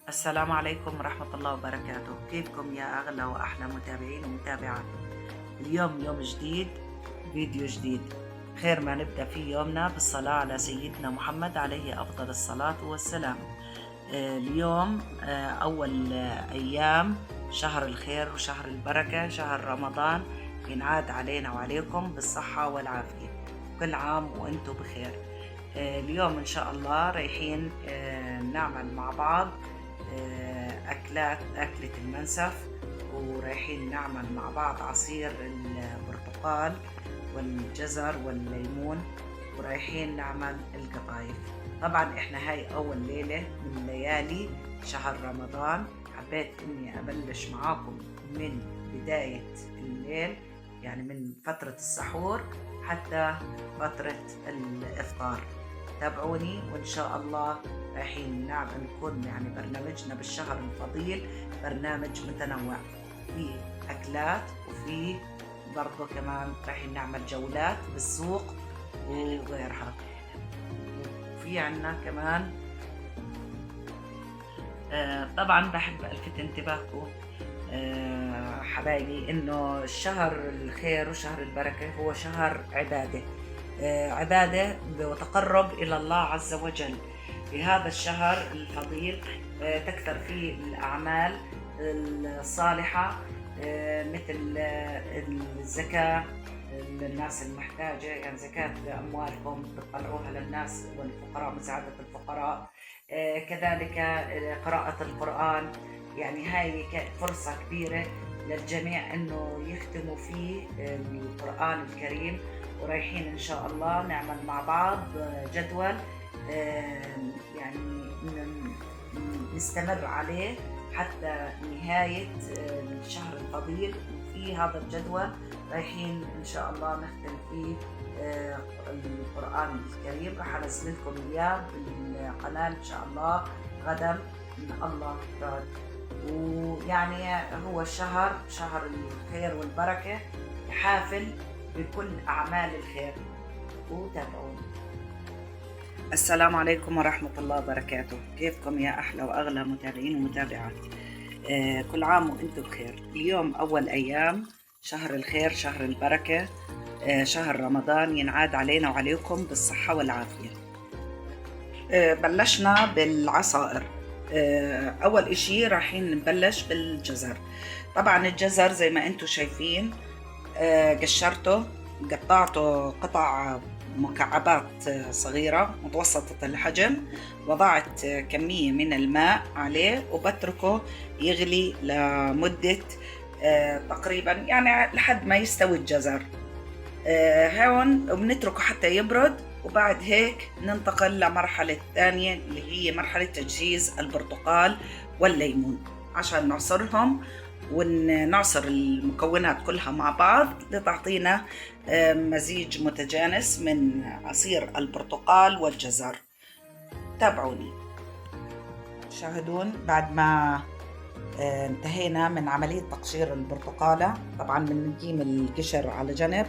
السلام عليكم ورحمة الله وبركاته. كيفكم يا أغلى وأحلى متابعين ومتابعات؟ اليوم يوم جديد، فيديو جديد. خير ما نبدأ في يومنا بالصلاة على سيدنا محمد عليه أفضل الصلاة والسلام. اليوم أول أيام شهر الخير وشهر البركة، شهر رمضان، ينعاد علينا وعليكم بالصحة والعافية. كل عام وأنتم بخير. اليوم إن شاء الله رايحين نعمل مع بعض أكلة المنسف، ورايحين نعمل مع بعض عصير البرتقال والجزر والليمون، ورايحين نعمل القطايف. طبعا احنا هاي أول ليلة من ليالي شهر رمضان، حبيت إني أبلش معاكم من بداية الليل، يعني من فترة السحور حتى فترة الإفطار. تابعوني وإن شاء الله رايحين نكون يعني برنامجنا بالشهر الفضيل برنامج متنوع، في أكلات وفي برضه كمان رايحين نعمل جولات بالسوق وغيرها. وفي عنا كمان طبعا بحب ألفت انتباهكم حبايبي إنه الشهر الخير وشهر البركة هو شهر عبادة، عبادة وتقرب إلى الله عز وجل. في هذا الشهر الفضيل تكثر فيه الأعمال الصالحة، مثل الزكاة للناس المحتاجة، يعني زكاة أموالكم بتطلعوها للناس والفقراء، مساعدة الفقراء. كذلك قراءة القرآن، يعني هاي فرصة كبيرة للجميع إنه يختموا فيه القرآن الكريم. ورايحين إن شاء الله نعمل مع بعض جدول يعني نستمر عليه حتى نهاية الشهر الفضيل. وفي هذا الجدول رايحين إن شاء الله نختم فيه القرآن الكريم. راح أنزل لكم إياه بالقناة إن شاء الله غدا من الله راد. ويعني هو شهر الخير والبركة، حافل بكل أعمال الخير. وتابعوني. السلام عليكم ورحمة الله وبركاته. كيفكم يا أحلى وأغلى متابعين ومتابعات؟ كل عام وأنتم بخير. اليوم أول أيام شهر الخير، شهر البركة، شهر رمضان، ينعاد علينا وعليكم بالصحة والعافية. بلشنا بالعصائر. أول إشي رايحين نبلش بالجزر. طبعا الجزر زي ما أنتم شايفين قشرته، قطعته قطع مكعبات صغيرة متوسطة الحجم، وضعت كمية من الماء عليه وبتركه يغلي لمدة تقريبا يعني لحد ما يستوي الجزر. هون بنتركه حتى يبرد، وبعد هيك ننتقل لمرحلة ثانية اللي هي مرحلة تجهيز البرتقال والليمون عشان نعصرهم ونعصر المكونات كلها مع بعض لتعطينا مزيج متجانس من عصير البرتقال والجزر. تابعوني. شاهدون بعد ما انتهينا من عملية تقشير البرتقالة، طبعا بنقيم القشر على جنب،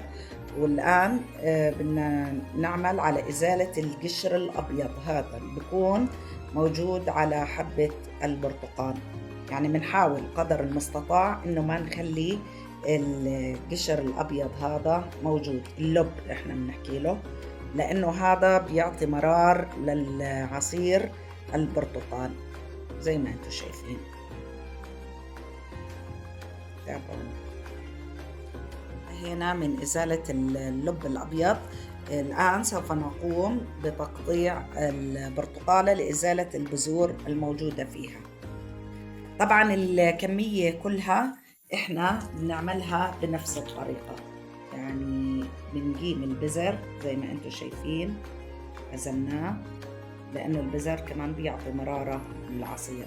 والآن بدنا نعمل على إزالة القشر الأبيض هذا اللي بيكون موجود على حبة البرتقال. يعني بنحاول قدر المستطاع إنه ما نخلي القشر الأبيض هذا موجود، اللب إحنا بنحكي له، لأنه هذا بيعطي مرار للعصير البرتقال زي ما أنتم شايفين. هنا من إزالة اللب الأبيض. الآن سوف نقوم بتقطيع البرتقالة لإزالة البذور الموجودة فيها. طبعا الكمية كلها إحنا بنعملها بنفس الطريقة، يعني بنقيم البذر زي ما أنتم شايفين، عزلناه لأنه البذر كمان بيعطي مرارة للعصير.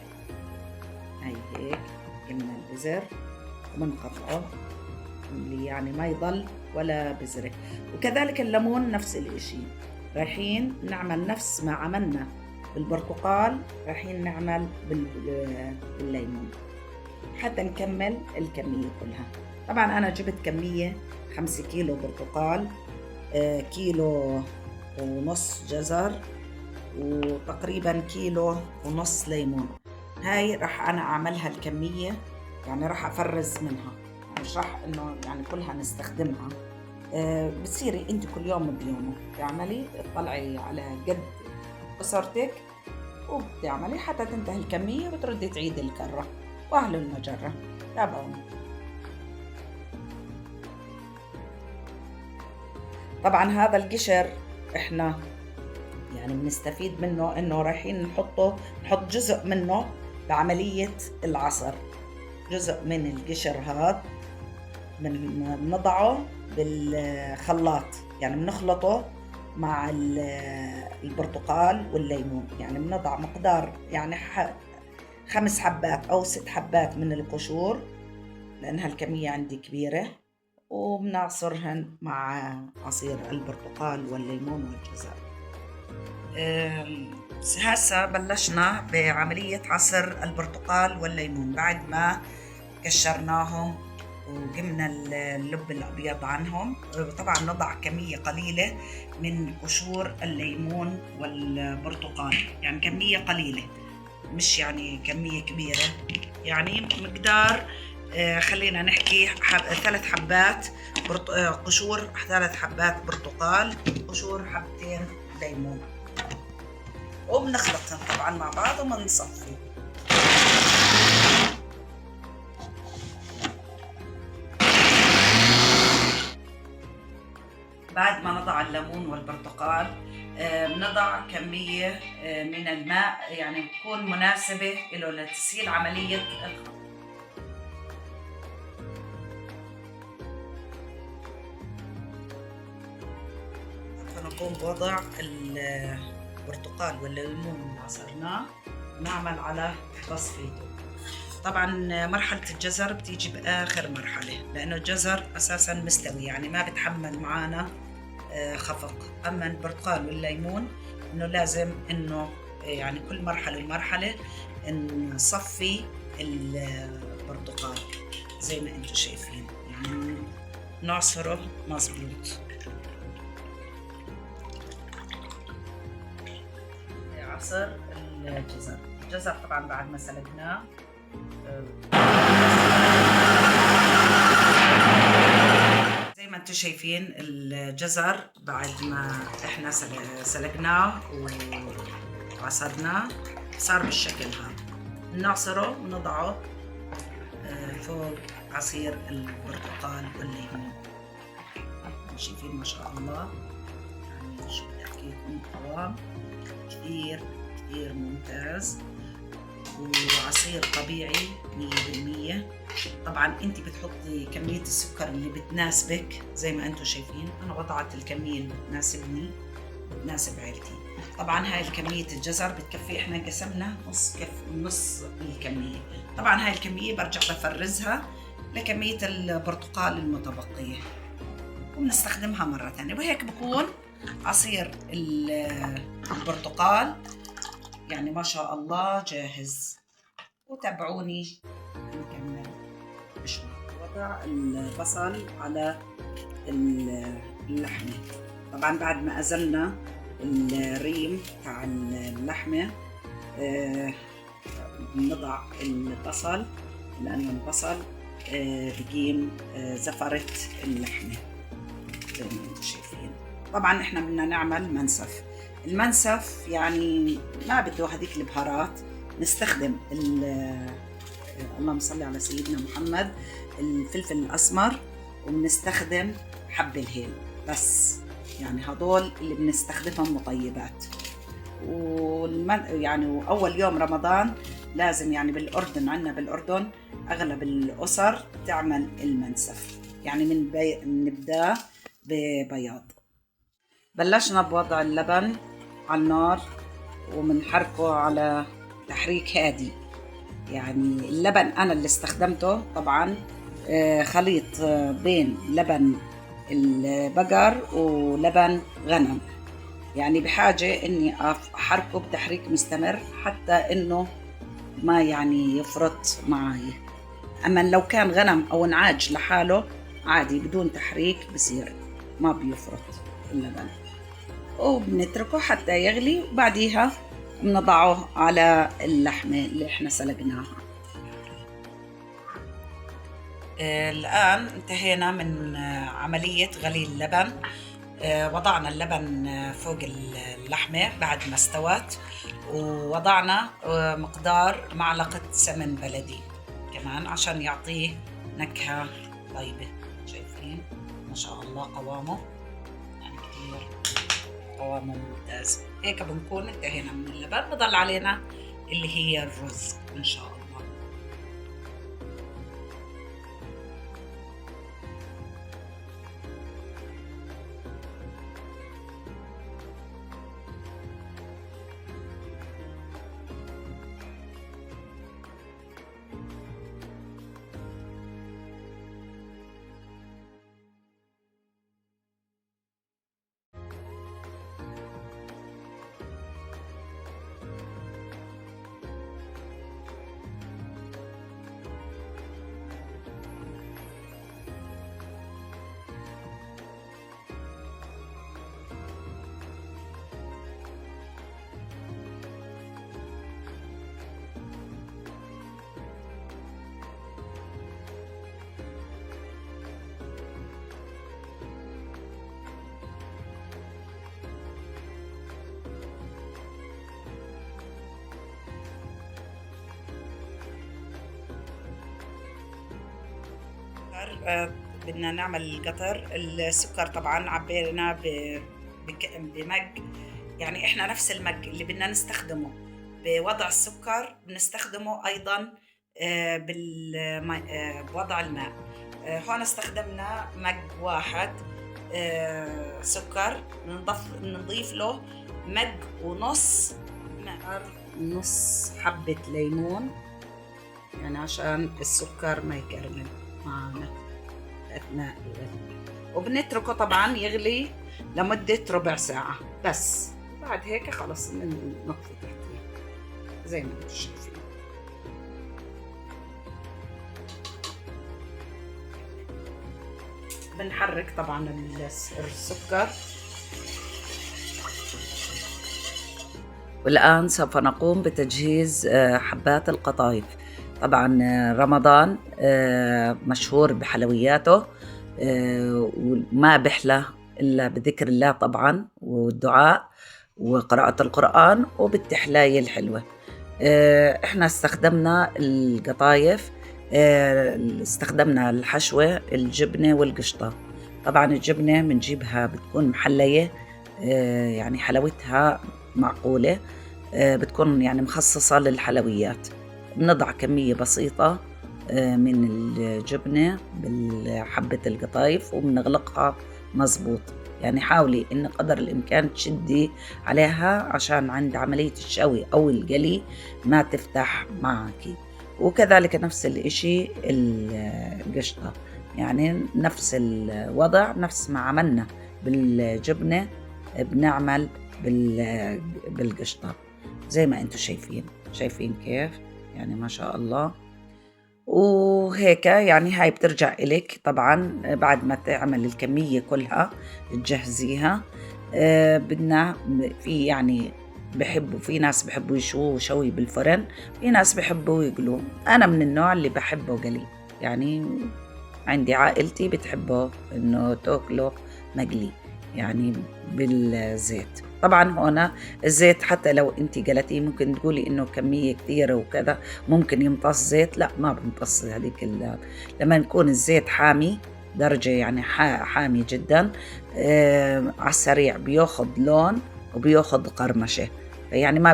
هاي هيك قمنا البذر ومنقطعه اللي يعني ما يضل ولا بذرة. وكذلك الليمون نفس الاشي، رايحين نعمل نفس ما عملنا بالبرتقال، رايحين نعمل بالليمون حتى نكمل الكمية كلها. طبعا أنا جبت كمية 5 كيلو برتقال، كيلو ونص جزر، وتقريبا كيلو ونص ليمون. هاي راح أنا أعملها الكمية، يعني راح أفرز منها، مش راح إنه يعني كلها نستخدمها. بتصيري أنت كل يوم بيومه تعملي، تطلعي على قد أسرتك وبتعملي حتى تنتهي الكمية، بتردي تعيدي الكرة. وأهل المجرة تابعوني. طبعا هذا القشر إحنا يعني بنستفيد منه إنه رايحين نحط جزء منه بعملية العصر. جزء من القشر هذا بنضعه بالخلاط، يعني بنخلطه مع البرتقال والليمون، يعني بنضع مقدار يعني 5 حبات أو 6 حبات من القشور لأنها الكمية عندي كبيرة، وبنعصرهن مع عصير البرتقال والليمون والجزر. هسه بلشنا بعملية عصر البرتقال والليمون بعد ما قشرناهم وقمنا اللب الأبيض عنهم. طبعا نضع كمية قليلة من قشور الليمون والبرتقال، يعني كمية قليلة مش يعني كمية كبيرة، يعني مقدار خلينا نحكي 3 حبات قشور، 3 حبات برتقال، قشور حبتين ليمون، وبنخلطهم طبعا مع بعض وبنصفي. بعد ما نضع الليمون والبرتقال بنضع كمية من الماء يعني تكون مناسبة له لتسهيل عملية الخلط. فنقوم بوضع البرتقال والليمون اللي عصرناه ونعمل على تصفيته. طبعا مرحلة الجزر بتيجي بآخر مرحلة لأنه الجزر أساسا مستوي، يعني ما بتحمل معانا خفق. أما البرتقال والليمون إنه لازم إنه يعني كل مرحلة ومرحلة نصفي البرتقال زي ما انتم شايفين، يعني نعصره مظبوط. عصر الجزر طبعا بعد ما سلقناه زي ما انتم شايفين الجزر بعد ما احنا سلقناه وعصرناه صار بالشكل هذا. نعصره ونضعه فوق عصير البرتقال والليمون. شايفين ما شاء الله، يعني شو بدي احكي لكم، قوام كثير كثير ممتاز وعصير طبيعي 100%. طبعا انت بتحطي كمية السكر اللي بتناسبك زي ما انتم شايفين، انا وضعت الكمية اللي بتناسبني بتناسب عيلتي. طبعا هاي الكمية الجزر بتكفي، احنا قسمنا نص الكمية. طبعا هاي الكمية برجع بفرزها لكمية البرتقال المتبقية وبنستخدمها مرة ثانية، وهيك بكون عصير البرتقال يعني ما شاء الله جاهز. وتابعوني نكمل بشوي. وضع البصل على اللحمة. طبعا بعد ما أزلنا الريم تاع اللحمة بنضع البصل لأنه البصل بقيم زفرة اللحمة زي ما انتم شايفين. طبعا احنا بدنا نعمل منسف. المنسف يعني ما بده هذيك البهارات، نستخدم اللهم صل على سيدنا محمد الفلفل الأسمر، وبنستخدم حب الهيل بس، يعني هدول اللي بنستخدمهم مطيبات. يعني وأول يوم رمضان لازم، يعني بالأردن عندنا بالأردن أغلب الأسر تعمل المنسف، يعني نبدأ ببياض. بلشنا بوضع اللبن على النار ومنحركه على تحريك هادي. يعني اللبن أنا اللي استخدمته طبعا خليط بين لبن البقر ولبن غنم، يعني بحاجة إني أحركه بتحريك مستمر حتى إنه ما يعني يفرط معي. أما لو كان غنم أو نعاج لحاله عادي بدون تحريك بصير ما بيفرط اللبن، وبنتركه حتى يغلي. وبعديها بنضعه على اللحمة اللي احنا سلقناها. الآن انتهينا من عملية غلي اللبن. وضعنا اللبن فوق اللحمة بعد ما استوت، ووضعنا مقدار معلقة سمن بلدي كمان عشان يعطيه نكهة طيبة. شايفين ما شاء الله قوامه يعني كتير قوامه ممتاز. هيك بنكون انتهينا من اللبن. بضل علينا اللي هي الرز إن شاء الله. بدنا نعمل القطر. السكر طبعا عبينا بمج، يعني احنا نفس المج اللي بدنا نستخدمه بوضع السكر بنستخدمه ايضا بوضع الماء. هون استخدمنا مج واحد سكر، نضيف له مج ونص نص حبة ليمون يعني عشان السكر ما يكرمل معنا أثناء الغلي، وبنتركه طبعا يغلي لمدة ربع ساعة بس. بعد هيك خلص نطفي تحتيه زي ما انتم شايفين. بنحرك طبعا السكر. والآن سوف نقوم بتجهيز حبات القطايف. طبعا رمضان مشهور بحلوياته، وما بحلى إلا بذكر الله طبعا والدعاء وقراءة القرآن وبالتحلاية الحلوة. احنا استخدمنا القطايف، استخدمنا الحشوة الجبنة والقشطة. طبعا الجبنة بنجيبها بتكون محلية، يعني حلاوتها معقولة، بتكون يعني مخصصة للحلويات. بنضع كمية بسيطة من الجبنة بحبة القطايف وبنغلقها مزبوط. يعني حاولي إن قدر الإمكان تشدي عليها عشان عند عملية الشوي أو القلي ما تفتح معك. وكذلك نفس الإشي القشطة، يعني نفس الوضع، نفس ما عملنا بالجبنة بنعمل بالقشطة زي ما انتم شايفين كيف يعني ما شاء الله. وهيك يعني هاي بترجع إليك طبعا بعد ما تعمل الكمية كلها تجهزيها. بدنا في يعني في ناس بحبوا يشووا شوي بالفرن، في ناس بحبوا يقلوا. أنا من النوع اللي بحبه قلي، يعني عندي عائلتي بتحبه إنه تاكله مقلي يعني بالزيت. طبعا هنا الزيت حتى لو انت قلتيه ممكن تقولي انه كمية كثيرة وكذا ممكن يمتص زيت، لا ما بيمتص هذيك. لما يكون الزيت حامي درجة يعني حامي جدا، على السريع بياخد لون وبياخد قرمشة، يعني ما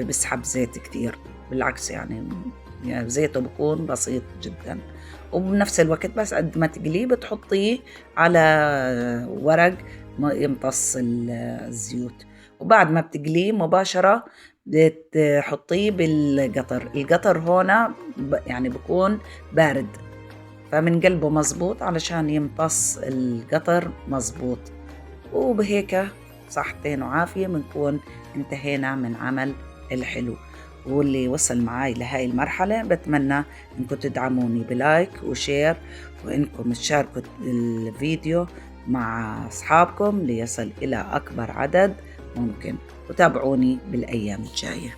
بسحب زيت كثير، بالعكس يعني زيته بيكون بسيط جدا. وبنفس الوقت بس قد ما تقليه بتحطيه على ورق ما يمتص الزيوت، وبعد ما بتقليه مباشرة بتحطيه بالقطر. القطر هنا يعني بكون بارد، فمن قلبه مزبوط علشان يمتص القطر مزبوط. وبهيك صحتين وعافية بنكون انتهينا من عمل الحلو. واللي وصل معاي لهاي المرحلة بتمنى انكم تدعموني بلايك وشير، وانكم تشاركوا الفيديو مع أصحابكم ليصل إلى أكبر عدد ممكن، وتابعوني بالأيام الجاية.